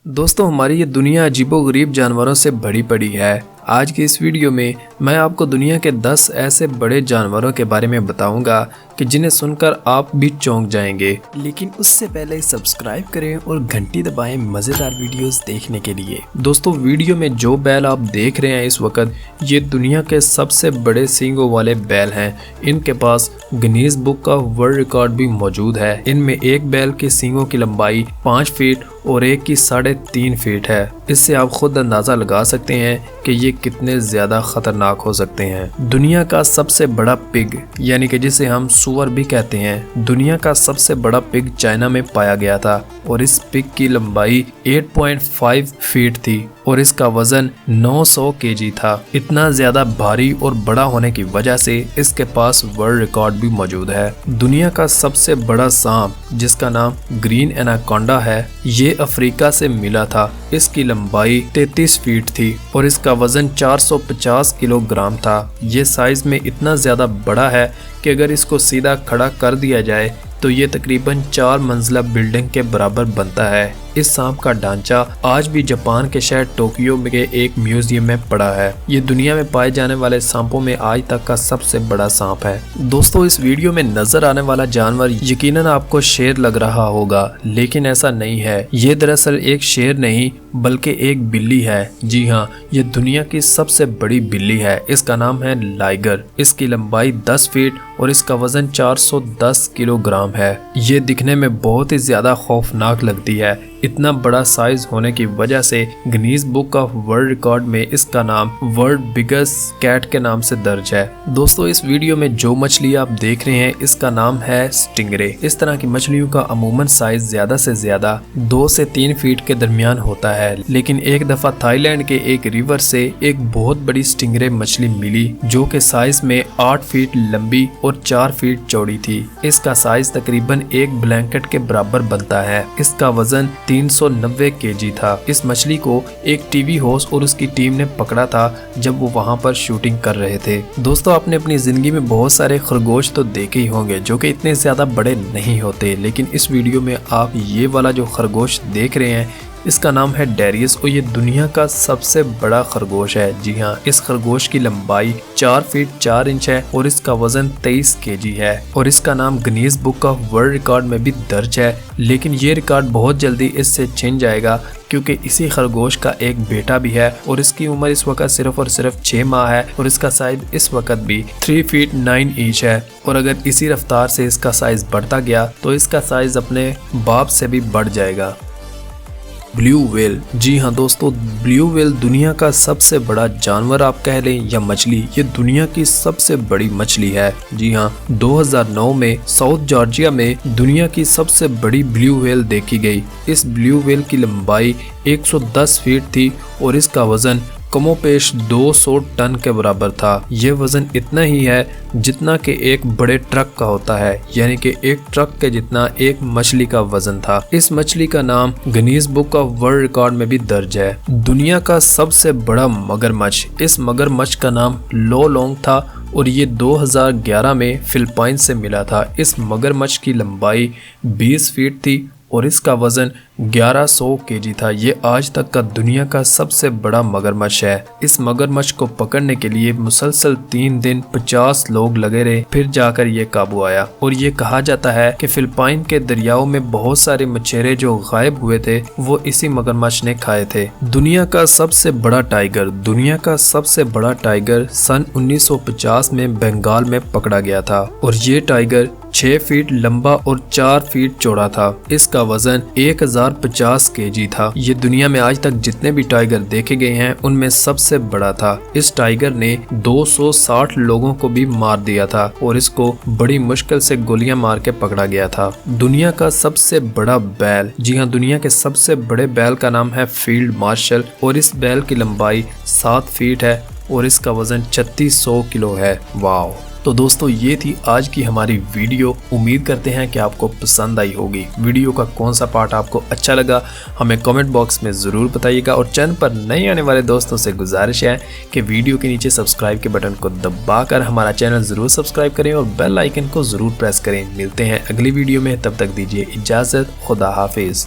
दोस्तों, हमारी ये दुनिया अजीबोगरीब जानवरों से भरी पड़ी है। आज की इस वीडियो में मैं आपको दुनिया के 10 ऐसे बड़े जानवरों के बारे में बताऊंगा कि जिन्हें सुनकर आप भी चौंक जाएंगे। लेकिन उससे पहले सब्सक्राइब करें और घंटी दबाएं मज़ेदार वीडियोस देखने के लिए। दोस्तों, वीडियो में जो बैल आप देख रहे हैं इस वक्त, ये दुनिया के सबसे बड़े सींगों वाले बैल हैं। इनके पास गिनीज बुक का वर्ल्ड रिकॉर्ड भी मौजूद है। इनमें एक बैल के सींगों की लंबाई 5 फीट और एक की 3.5 फीट है। इससे आप खुद अंदाजा लगा सकते हैं कि ये कितने ज्यादा खतरनाक हो सकते हैं। दुनिया का सबसे बड़ा पिग, यानी कि जिसे हम सुअर भी कहते हैं, दुनिया का सबसे बड़ा पिग चाइना में पाया गया था और इस पिग की लंबाई 8.5 फीट थी और इसका वजन 900 केजी था। इतना ज्यादा भारी और बड़ा होने की वजह से इसके पास वर्ल्ड रिकॉर्ड भी मौजूद है। दुनिया का सबसे बड़ा सांप, जिसका नाम ग्रीन एनाकोंडा है, ये अफ्रीका से मिला था। इसकी लंबाई 33 फीट थी और इसका वजन 450 किलोग्राम था। ये साइज में इतना ज्यादा बड़ा है कि अगर इसको सीधा खड़ा कर दिया जाए तो ये तकरीबन 4 मंजिला बिल्डिंग के बराबर बनता है। इस सांप का ढांचा आज भी जापान के शहर टोक्यो के एक म्यूजियम में पड़ा है। ये दुनिया में पाए जाने वाले सांपों में आज तक का सबसे बड़ा सांप है। दोस्तों, इस वीडियो में नजर आने वाला जानवर यकीनन आपको शेर लग रहा होगा, लेकिन ऐसा नहीं है। ये दरअसल एक शेर नहीं बल्कि एक बिल्ली है। जी हाँ, ये दुनिया की सबसे बड़ी बिल्ली है। इसका नाम है लाइगर। इसकी लंबाई 10 फीट और इसका वजन 410 किलोग्राम है। ये दिखने में बहुत ही ज्यादा खौफनाक लगती है। इतना बड़ा साइज होने की वजह से Guinness book of world record में इसका नाम वर्ल्ड बिगेस्ट कैट के नाम से दर्ज है। दोस्तों, इस वीडियो में जो मछली आप देख रहे हैं इसका नाम है स्टिंगरे। इस तरह की मछलियों का अमूमन साइज ज्यादा से ज्यादा 2 से 3 फीट के दरमियान होता है। लेकिन एक दफा थाईलैंड के एक रिवर से एक बहुत बड़ी स्टिंगरे मछली मिली जो कि साइज में 8 फीट लंबी और 4 फीट चौड़ी थी। इसका साइज तकरीबन एक ब्लैंकेट के बराबर बनता है। इसका वजन 390 केजी था। इस मछली को एक टीवी होस्ट और उसकी टीम ने पकड़ा था जब वो वहां पर शूटिंग कर रहे थे। दोस्तों, आपने अपनी जिंदगी में बहुत सारे खरगोश तो देखे ही होंगे जो कि इतने ज्यादा बड़े नहीं होते, लेकिन इस वीडियो में आप ये वाला जो खरगोश देख रहे हैं इसका नाम है डेरियस और ये दुनिया का सबसे बड़ा खरगोश है। जी हाँ, इस खरगोश की लंबाई 4 फीट 4 इंच है और इसका वजन 23 केजी है और इसका नाम Guinness book of world record में भी दर्ज है। लेकिन ये रिकॉर्ड बहुत जल्दी इससे छिन जाएगा क्योंकि इसी खरगोश का एक बेटा भी है और इसकी उम्र इस वक्त सिर्फ और सिर्फ 6 माह है और इसका साइज इस वक्त भी 3 फीट 9 इंच है। और अगर इसी रफ्तार से इसका साइज बढ़ता गया तो इसका साइज अपने बाप से भी बढ़ जाएगा। Blue whale. जी हाँ दोस्तों, ब्लू व्हेल दुनिया का सबसे बड़ा जानवर आप कह लें या मछली, ये दुनिया की सबसे बड़ी मछली है। जी हाँ, 2009 में साउथ जॉर्जिया में दुनिया की सबसे बड़ी ब्लू व्हेल देखी गई। इस ब्लू व्हेल की लंबाई 110 फीट थी और इसका वजन कमोपेश 200 टन के बराबर था। यह वजन इतना ही है जितना कि एक बड़े ट्रक का होता है, यानी कि एक ट्रक के जितना एक मछली का वजन था। इस मछली का नाम Guinness book of world record में भी दर्ज है। दुनिया का सबसे बड़ा मगरमच्छ, इस मगरमच्छ का नाम लो लोंग था और ये 2011 में फिलिपाइन से मिला था। इस मगरमच्छ की लंबाई 20 फीट थी और इसका वजन 1100 केजी था। ये आज तक का दुनिया का सबसे बड़ा मगरमच्छ है। इस मगरमच्छ को पकड़ने के लिए मुसलसल 3 दिन 50 लोग लगे रहे, फिर जाकर ये काबू आया। और ये कहा जाता है कि फिलिपाइन के दरियाओं में बहुत सारे मछेरे जो गायब हुए थे वो इसी मगरमच्छ ने खाए थे। दुनिया का सबसे बड़ा टाइगर। दुनिया का सबसे बड़ा टाइगर सन 1950 में बंगाल में पकड़ा गया था और ये टाइगर 6 फीट लंबा और 4 फीट चौड़ा था। इसका वजन 1050 केजी था। ये दुनिया में आज तक जितने भी टाइगर देखे गए हैं उनमें सबसे बड़ा था। इस टाइगर ने 260 लोगों को भी मार दिया था और इसको बड़ी मुश्किल से गोलियां मार के पकड़ा गया था। दुनिया का सबसे बड़ा बैल। जी हाँ, दुनिया के सबसे बड़े बैल का नाम है फील्ड मार्शल और इस बैल की लंबाई 7 फीट है और इसका वजन 3600 किलो है। वाह। तो दोस्तों, ये थी आज की हमारी वीडियो। उम्मीद करते हैं कि आपको पसंद आई होगी। वीडियो का कौन सा पार्ट आपको अच्छा लगा हमें कमेंट बॉक्स में ज़रूर बताइएगा और चैनल पर नए आने वाले दोस्तों से गुजारिश है कि वीडियो के नीचे सब्सक्राइब के बटन को दबाकर हमारा चैनल ज़रूर सब्सक्राइब करें और बेल आइकन को ज़रूर प्रेस करें। मिलते हैं अगली वीडियो में, तब तक दीजिए इजाज़त। खुदा हाफिज़।